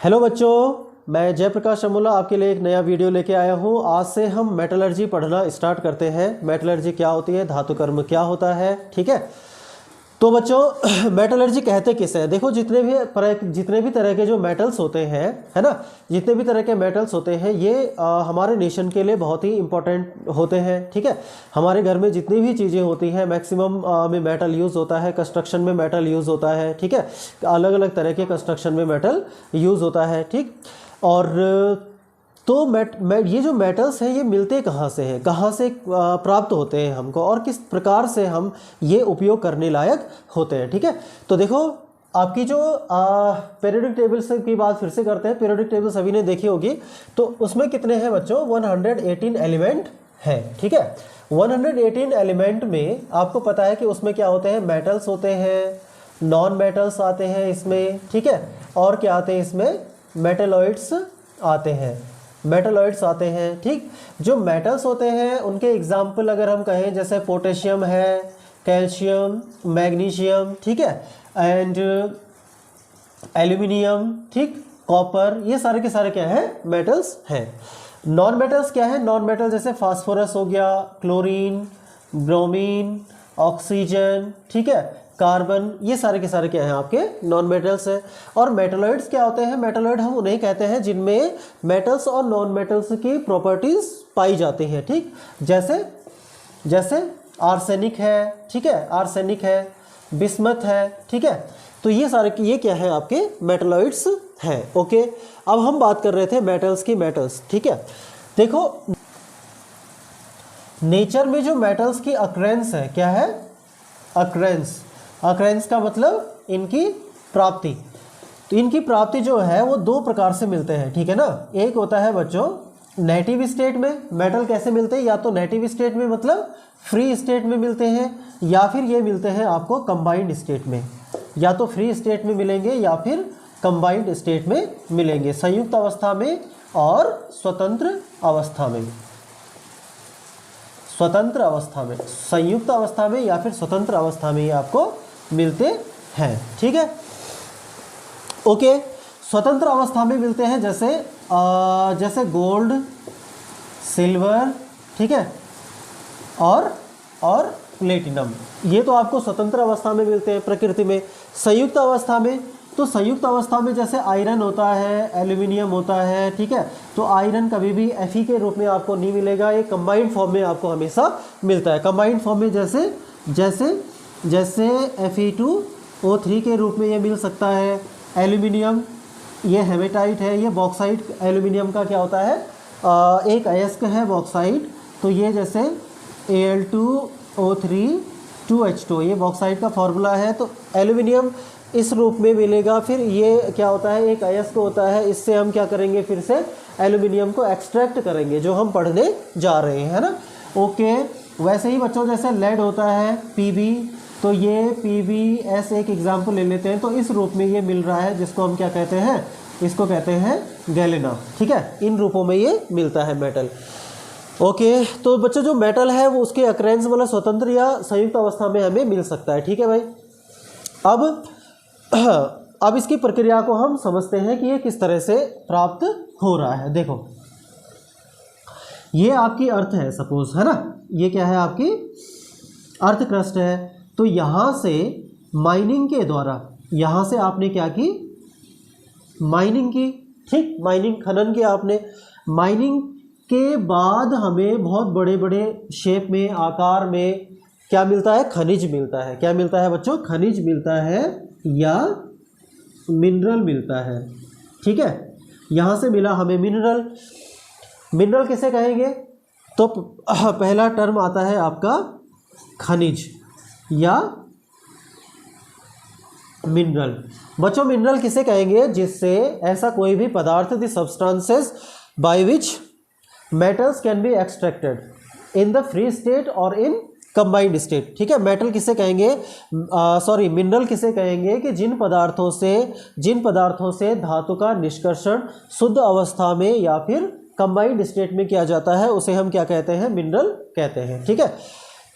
Hello बच्चों, मैं जयप्रकाश अमोला आपके लिए एक नया वीडियो लेके आया हूँ। आज से हम मेटलर्जी पढ़ना स्टार्ट करते हैं। मेटलर्जी क्या होती है, धातु कर्म क्या होता है, ठीक है। तो बच्चों मेटलर्जी कहते किसे हैं? देखो जितने भी तरह के जो मेटल्स होते हैं, है ना, जितने भी तरह के मेटल्स होते हैं ये हमारे नेशन के लिए बहुत ही इंपॉर्टेंट होते हैं, ठीक है। हमारे घर में जितनी भी चीज़ें होती हैं मैक्सिमम में मेटल यूज़ होता है, कंस्ट्रक्शन में मेटल यूज़ होता है, ठीक है। अलग अलग तरह के कंस्ट्रक्शन में मेटल यूज़ होता है, ठीक। और तो ये जो मेटल्स हैं ये मिलते कहाँ से हैं, कहाँ से प्राप्त होते हैं हमको, और किस प्रकार से हम ये उपयोग करने लायक होते हैं, ठीक है। तो देखो आपकी जो पीरियोडिक टेबल से की बात फिर से करते हैं। पीरियोडिक टेबल सभी ने देखी होगी। तो उसमें कितने हैं बच्चों? 118 एलिमेंट हैं, ठीक है। 118 एलिमेंट में आपको पता है कि उसमें क्या होते हैं, मेटल्स होते हैं, नॉन मेटल्स आते हैं इसमें, ठीक है। और क्या आते हैं इसमें? मेटेलॉइड्स आते हैं, मेटलॉइड्स आते हैं, ठीक। जो मेटल्स होते हैं उनके एग्जाम्पल अगर हम कहें जैसे पोटेशियम है, कैल्शियम, मैग्नीशियम, ठीक है, एंड एल्यूमिनियम, ठीक, कॉपर, ये सारे के सारे क्या है, मेटल्स हैं। नॉन मेटल्स क्या है? नॉन मेटल जैसे फास्फोरस हो गया, क्लोरीन, ब्रोमीन, ऑक्सीजन, ठीक है, कार्बन, ये सारे के सारे क्या हैं आपके नॉन मेटल्स हैं। और मेटलॉइड्स क्या होते हैं? मेटलॉइड हम उन्हें कहते हैं जिनमें मेटल्स और नॉन मेटल्स की प्रॉपर्टीज पाई जाती हैं, ठीक। जैसे आर्सेनिक है, ठीक है, आर्सेनिक है, बिस्मथ है, ठीक है। तो ये क्या है आपके मेटलॉइड्स हैं, ओके। अब हम बात कर रहे थे मेटल्स की, मेटल्स, ठीक है। देखो नेचर में जो मेटल्स की अक्रेंस है, क्या है? अक्रेंस। अक्रेंस का मतलब इनकी प्राप्ति। तो इनकी प्राप्ति जो है वो दो प्रकार से मिलते हैं, ठीक है ना। एक होता है बच्चों नेटिव स्टेट में। मेटल कैसे मिलते हैं? या तो नेटिव स्टेट में मतलब फ्री स्टेट में मिलते हैं, या फिर ये मिलते हैं आपको कंबाइंड स्टेट में। या तो फ्री स्टेट में मिलेंगे या फिर कंबाइंड स्टेट में मिलेंगे, संयुक्त अवस्था में और स्वतंत्र अवस्था में। स्वतंत्र अवस्था में, संयुक्त अवस्था में या फिर स्वतंत्र अवस्था में ये आपको मिलते हैं, ठीक है, ओके। स्वतंत्र अवस्था में मिलते हैं जैसे गोल्ड, सिल्वर, ठीक है, और प्लेटिनम, ये तो आपको स्वतंत्र अवस्था में मिलते हैं प्रकृति में। संयुक्त अवस्था में, तो संयुक्त अवस्था में जैसे आयरन होता है, एल्यूमिनियम होता है, ठीक है। तो आयरन कभी भी Fe के रूप में आपको नहीं मिलेगा, ये कंबाइंड फॉर्म में आपको हमेशा मिलता है। कंबाइंड फॉर्म में जैसे Fe2O3 के रूप में ये मिल सकता है। एल्यूमिनियम ये हेमेटाइट है, ये बॉक्साइट एल्यूमिनियम का क्या होता है, एक अयस्क है बॉक्साइट। तो ये जैसे Al2O3 2H2, ये बॉक्साइट का फॉर्मूला है। तो एल्यूमिनियम इस रूप में मिलेगा। फिर ये क्या होता है, एक अयस्क होता है, इससे हम क्या करेंगे, फिर से एल्यूमिनियम को एक्सट्रैक्ट करेंगे, जो हम पढ़ने जा रहे हैं, है ना, ओके। वैसे ही बच्चों जैसे लेड होता है Pb, तो ये PbS एक एग्जाम्पल ले लेते हैं। तो इस रूप में ये मिल रहा है, जिसको हम क्या कहते हैं, इसको कहते हैं गैलेना, ठीक है। इन रूपों में ये मिलता है मेटल, ओके। तो बच्चों जो मेटल है वो उसके अक्रेंस मतलब स्वतंत्र या संयुक्त अवस्था में हमें मिल सकता है, ठीक है भाई। अब इसकी प्रक्रिया को हम समझते हैं कि ये किस तरह से प्राप्त हो रहा है। देखो ये आपकी अर्थ है सपोज, है ना, ये क्या है आपकी अर्थ क्रस्ट है। तो यहाँ से माइनिंग के द्वारा, यहाँ से आपने क्या की, माइनिंग की, ठीक, माइनिंग, खनन किया आपने। माइनिंग के बाद हमें बहुत बड़े बड़े शेप में, आकार में क्या मिलता है, खनिज मिलता है। क्या मिलता है बच्चों? खनिज मिलता है या मिनरल मिलता है, ठीक है। यहाँ से मिला हमें मिनरल। मिनरल किसे कहेंगे? तो पहला टर्म आता है आपका खनिज या मिनरल। बच्चों मिनरल किसे कहेंगे? जिससे ऐसा कोई भी पदार्थ, the substances by which metals can be extracted in the free state और इन कंबाइंड स्टेट, ठीक है। मेटल किसे कहेंगे, मिनरल किसे कहेंगे कि जिन पदार्थों से धातु का निष्कर्षण शुद्ध अवस्था में या फिर कंबाइंड स्टेट में किया जाता है, उसे हम क्या कहते हैं, मिनरल कहते हैं, ठीक है।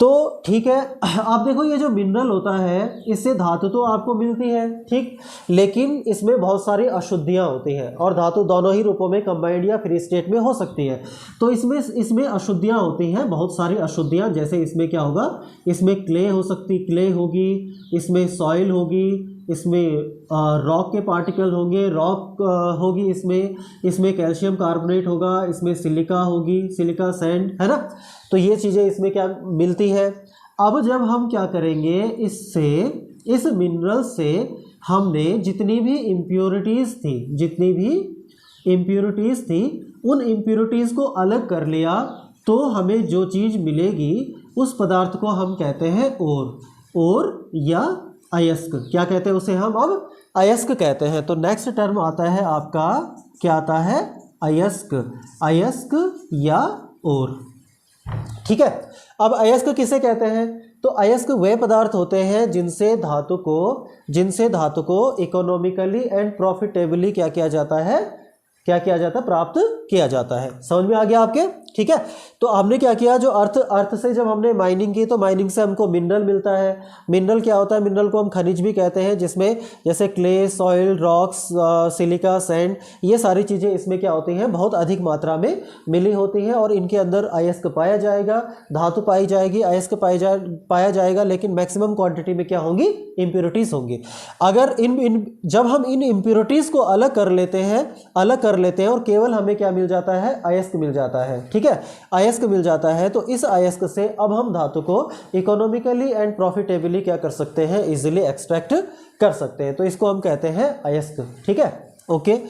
तो ठीक है, आप देखो ये जो मिनरल होता है इससे धातु तो आपको मिलती है, ठीक, लेकिन इसमें बहुत सारी अशुद्धियां होती हैं और धातु दोनों ही रूपों में कंबाइंड या फ्री स्टेट में हो सकती है। तो इसमें अशुद्धियां होती हैं, बहुत सारी अशुद्धियां, जैसे इसमें क्या होगा, इसमें क्ले होगी, इसमें सॉइल होगी, इसमें रॉक के पार्टिकल होंगे, रॉक होगी, इसमें कैल्शियम कार्बोनेट होगा, इसमें सिलिका होगी, सिलिका सैंड, है ना। तो ये चीज़ें इसमें क्या मिलती है। अब जब हम क्या करेंगे, इस मिनरल से हमने जितनी भी इम्प्योरिटीज़ थी उन इम्प्योरिटीज़ को अलग कर लिया, तो हमें जो चीज़ मिलेगी उस पदार्थ को हम कहते हैं ओर या अयस्क। क्या कहते हैं उसे हम अब अयस्क कहते हैं। तो नेक्स्ट टर्म आता है आपका, क्या आता है, अयस्क या ओर, ठीक है। अब अयस्क किसे कहते हैं, तो अयस्क वे पदार्थ होते हैं जिनसे धातु को इकोनॉमिकली एंड प्रॉफिटेबली क्या किया जाता है, प्राप्त किया जाता है। समझ में आ गया आपके, ठीक है। तो हमने क्या किया, जो अर्थ से जब हमने माइनिंग की, तो माइनिंग से हमको मिनरल मिलता है। मिनरल क्या होता है, मिनरल को हम खनिज भी कहते हैं, जिसमें जैसे clay, soil, rocks, silica, sand, ये सारी चीज़ें इसमें क्या होती हैं, बहुत अधिक मात्रा में मिली होती हैं और इनके अंदर अयस्क पाया जाएगा, धातु पाई जाएगी, अयस्क पाया जाएगा, लेकिन मैक्सिमम क्वांटिटी में क्या होंगी, इम्प्योरिटीज़ होंगी। अगर जब हम इन इम्प्योरिटीज़ को अलग कर लेते हैं और केवल हमें क्या मिल जाता है, अयस्क मिल जाता है, ठीक है, अयस्क मिल जाता है। तो इस अयस्क से अब हम धातु को इकोनॉमिकली एंड प्रॉफिटेबली क्या कर सकते हैं, इजीली एक्सट्रैक्ट कर सकते हैं। तो इसको हम कहते हैं अयस्क, ठीक है, ओके,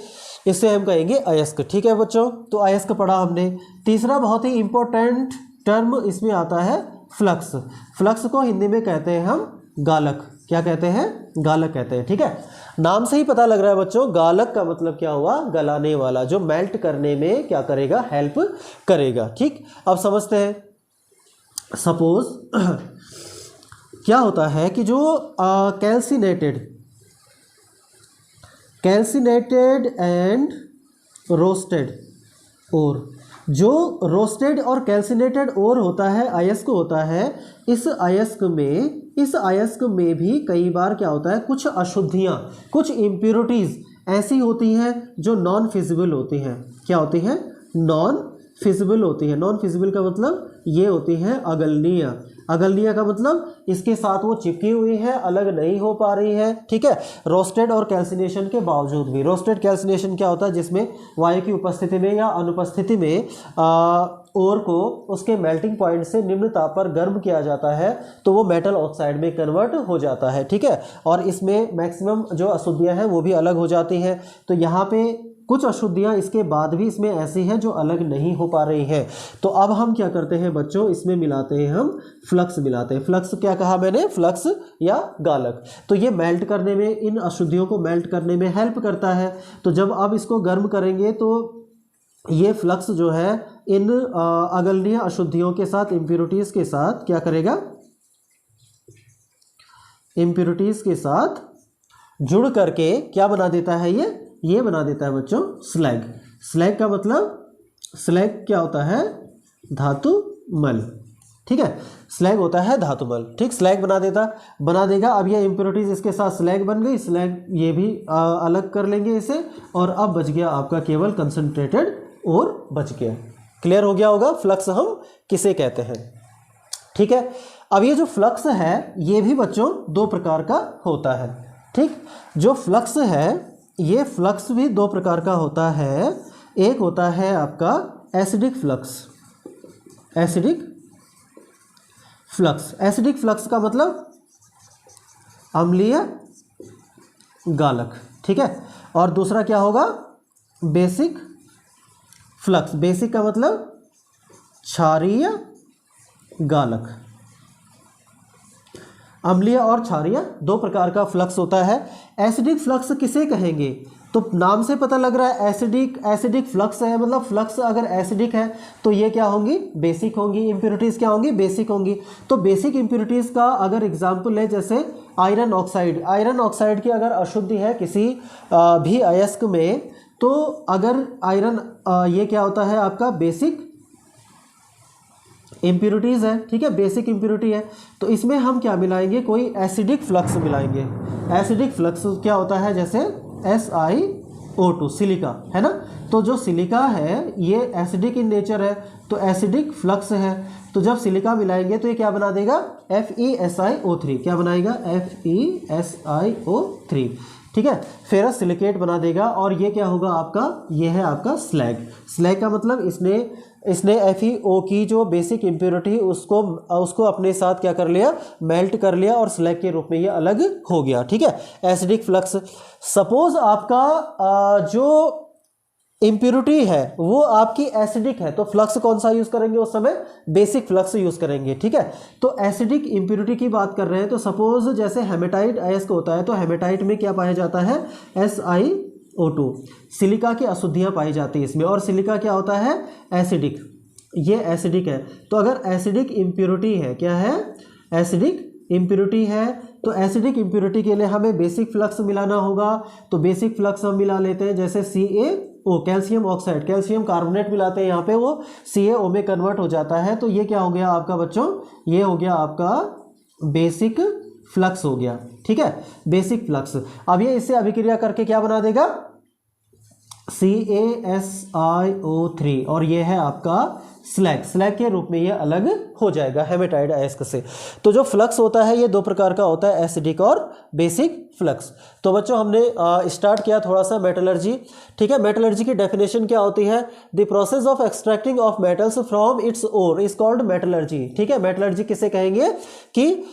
इससे हम कहेंगे अयस्क, ठीक है बच्चों। तो अयस्क पढ़ा हमने। तीसरा बहुत ही इंपॉर्टेंट टर्म इसमें आता है फ्लक्स। फ्लक्स को हिंदी में कहते हैं हम गालक। क्या कहते हैं, गालक कहते हैं, ठीक है। नाम से ही पता लग रहा है बच्चों, गालक का मतलब क्या हुआ, गलाने वाला, जो मेल्ट करने में क्या करेगा, हेल्प करेगा, ठीक। अब समझते हैं, सपोज क्या होता है कि जो कैल्सिनेटेड एंड रोस्टेड ओर, जो रोस्टेड और कैल्सिनेटेड ओर होता है, अयस्क होता है, इस अयस्क में भी कई बार क्या होता है, कुछ अशुद्धियाँ, कुछ इम्प्योरिटीज़ ऐसी होती हैं जो नॉन फिजिबल होती हैं। क्या होती हैं, नॉन फिजिबल होती है। नॉन फिजिबल का मतलब ये होती है अगलनीय। अगलनीय का मतलब इसके साथ वो चिपकी हुई है, अलग नहीं हो पा रही है, ठीक है। रोस्टेड और कैल्सिनेशन के बावजूद भी, रोस्टेड कैल्सिनेशन क्या होता है, जिसमें वायु की उपस्थिति में या अनुपस्थिति में ओर को उसके मेल्टिंग पॉइंट से निम्न ताप पर गर्म किया जाता है, तो वो मेटल ऑक्साइड में कन्वर्ट हो जाता है, ठीक है। और इसमें मैक्सिमम जो अशुद्धियाँ हैं वो भी अलग हो जाती हैं। तो यहाँ पे कुछ अशुद्धियाँ इसके बाद भी इसमें ऐसी हैं जो अलग नहीं हो पा रही हैं। तो अब हम क्या करते हैं बच्चों, इसमें मिलाते हैं हम फ्लक्स मिलाते हैं। फ्लक्स क्या कहा मैंने, फ्लक्स या गालक। तो ये मेल्ट करने में, इन अशुद्धियों को मेल्ट करने में हेल्प करता है। तो जब अब इसको गर्म करेंगे तो ये फ्लक्स जो है इन अगलनीय अशुद्धियों के साथ, इम्प्योरिटीज़ के साथ क्या करेगा, इम्प्योरिटीज़ के साथ जुड़ करके क्या बना देता है, ये बना देता है बच्चों स्लैग। स्लैग का मतलब, स्लैग क्या होता है, धातु मल, ठीक है। स्लैग होता है धातु मल, ठीक। स्लैग बना देगा। अब ये इम्प्योरिटीज इसके साथ स्लैग बन गई, स्लैग ये भी अलग कर लेंगे इसे, और अब बच गया आपका केवल कंसंट्रेटेड और बच गया। क्लियर हो गया होगा फ्लक्स हम किसे कहते हैं, ठीक है। अब ये जो फ्लक्स है ये भी बच्चों दो प्रकार का होता है, ठीक। जो फ्लक्स है ये फ्लक्स भी दो प्रकार का होता है। एक होता है आपका एसिडिक फ्लक्स। एसिडिक फ्लक्स का मतलब अम्लीय गालक, ठीक है। और दूसरा क्या होगा, बेसिक फ्लक्स। बेसिक का मतलब क्षारीय गालक। अम्लीय और क्षारीय दो प्रकार का फ्लक्स होता है। एसिडिक फ्लक्स किसे कहेंगे, तो नाम से पता लग रहा है एसिडिक फ्लक्स है, मतलब फ्लक्स अगर एसिडिक है तो ये क्या होंगी, बेसिक होंगी। इम्प्योरिटीज़ क्या होंगी, बेसिक होंगी। तो बेसिक इम्प्योरिटीज़ का अगर एग्जाम्पल है जैसे आयरन ऑक्साइड। आयरन ऑक्साइड की अगर अशुद्धि है किसी भी अयस्क में, तो अगर आयरन ये क्या होता है आपका बेसिक इम्प्योरिटीज़ है, ठीक है, बेसिक इम्प्योरिटी है। तो इसमें हम क्या मिलाएंगे, कोई एसिडिक फ्लक्स मिलाएंगे। एसिडिक फ्लक्स क्या होता है, जैसे SiO2 सिलिका है ना। तो जो सिलिका है ये एसिडिक इन नेचर है, तो एसिडिक फ्लक्स है। तो जब सिलिका मिलाएंगे तो ये क्या बना देगा, FeSiO3। क्या बनाएगा, FeSiO3, ठीक है, फेरस सिलिकेट बना देगा। और ये क्या होगा आपका, ये है आपका स्लैग। स्लैग का मतलब इसने FeO की जो बेसिक इम्प्योरिटी उसको अपने साथ क्या कर लिया, मेल्ट कर लिया और स्लैग के रूप में ये अलग हो गया, ठीक है। एसिडिक फ्लक्स, सपोज आपका जो इम्प्योरिटी है वो आपकी एसिडिक है, तो फ्लक्स कौन सा यूज करेंगे उस समय, बेसिक फ्लक्स यूज करेंगे, ठीक है। तो एसिडिक इम्प्योरिटी की बात कर रहे हैं, तो सपोज जैसे हेमेटाइट अयस्क होता है, तो हेमेटाइट में क्या पाया जाता है, SiO2। सिलिका की अशुद्धियां पाई जाती है इसमें, और सिलिका क्या होता है, एसिडिक, ये एसिडिक है। तो अगर एसिडिक इम्प्योरिटी है, क्या है, एसिडिक इम्प्योरिटी है, तो एसिडिक इम्प्योरिटी के लिए हमें बेसिक फ्लक्स मिलाना होगा। तो बेसिक फ्लक्स हम मिला लेते हैं, जैसे CaO, calcium oxide, calcium carbonate मिलाते हैं यहाँ पे, वो CaO में कन्वर्ट हो जाता है। तो ये क्या हो गया आपका बच्चों, ये हो गया आपका बेसिक फ्लक्स हो गया, ठीक है, बेसिक फ्लक्स। अब ये इससे अभिक्रिया करके क्या बना देगा, CaSiO3, और ये है आपका स्लैग। स्लैग के रूप में ये अलग हो जाएगा हेमेटाइट अयस्क से। तो जो फ्लक्स होता है ये दो प्रकार का होता है, एसिडिक और बेसिक फ्लक्स। तो बच्चों हमने स्टार्ट किया थोड़ा सा मेटलर्जी, ठीक है। मेटलर्जी की डेफिनेशन क्या होती है, the process of extracting of metals from its ore is called metallurgy, ठीक है। मेटलर्जी किसे कहेंगे कि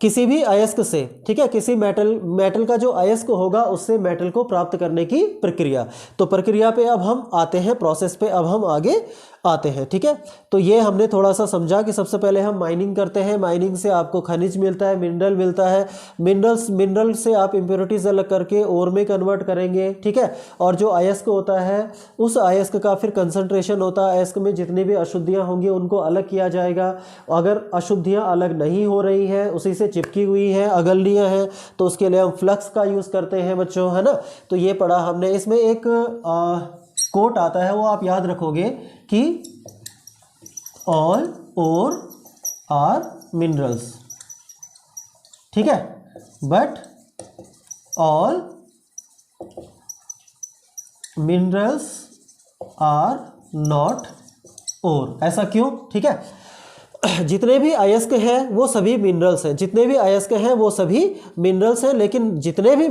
किसी भी अयस्क से, ठीक है, किसी मेटल का जो अयस्क होगा उससे मेटल को प्राप्त करने की प्रक्रिया। तो प्रक्रिया पे अब हम आते हैं, प्रोसेस पे अब हम आगे आते हैं, ठीक है। तो ये हमने थोड़ा सा समझा कि सबसे पहले हम माइनिंग करते हैं, माइनिंग से आपको खनिज मिलता है, मिनरल मिलता है, मिनरल से आप इम्प्योरिटीज अलग करके ओर में कन्वर्ट करेंगे, ठीक है। और जो अयस्क होता है उस अयस्क का फिर कंसंट्रेशन होता है, अयस्क में जितनी भी अशुद्धियाँ होंगी उनको अलग किया जाएगा। अगर अशुद्धियाँ अलग नहीं हो रही है, उसी से चिपकी हुई है, अगलनियाँ हैं, तो उसके लिए हम फ्लक्स का यूज़ करते हैं बच्चों, है ना। तो ये पढ़ा हमने। इसमें एक कोट आता है, वो आप याद रखोगे कि ऑल ओर आर मिनरल्स, ठीक है, but all minerals are not ore. ऐसा क्यों, ठीक है। जितने भी अयस्क हैं वो सभी मिनरल्स हैं, जितने भी अयस्क हैं वो सभी मिनरल्स हैं, लेकिन जितने भी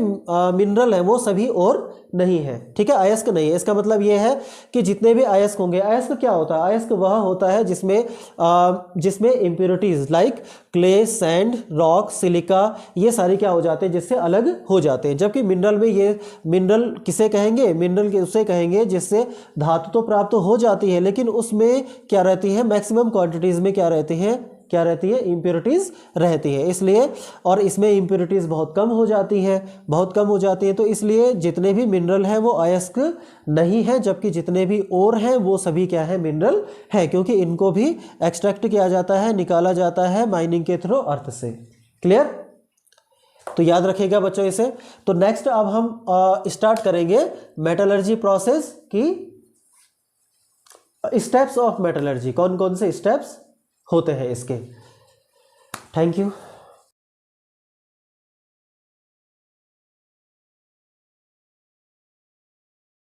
मिनरल हैं वो सभी और नहीं है, ठीक है, अयस्क नहीं है। इसका मतलब ये है कि जितने भी अयस्क होंगे, अयस्क क्या होता है, अयस्क वह होता है जिसमें impurities like clay, sand, rock, silica, ये सारी क्या हो जाते हैं, जिससे अलग हो जाते हैं। जबकि मिनरल में ये मिनरल किसे कहेंगे, मिनरल के उसे कहेंगे जिससे धातु तो प्राप्त हो जाती है, लेकिन उसमें क्या रहती है, मैक्सिमम क्वांटिटीज में क्या रहती है, इम्प्योरिटीज रहती है। इसलिए, और इसमें इम्प्योरिटीज बहुत कम हो जाती है, तो इसलिए जितने भी मिनरल हैं वो अयस्क नहीं है, जबकि जितने भी और हैं वो सभी क्या है, मिनरल है, क्योंकि इनको भी एक्सट्रैक्ट किया जाता है, निकाला जाता है माइनिंग के थ्रू अर्थ से। क्लियर, तो याद रखिएगा बच्चों इसे। तो नेक्स्ट अब हम स्टार्ट करेंगे मेटलर्जी प्रोसेस की स्टेप्स ऑफ मेटलर्जी, कौन कौन से स्टेप्स होते हैं इसके। Thank you.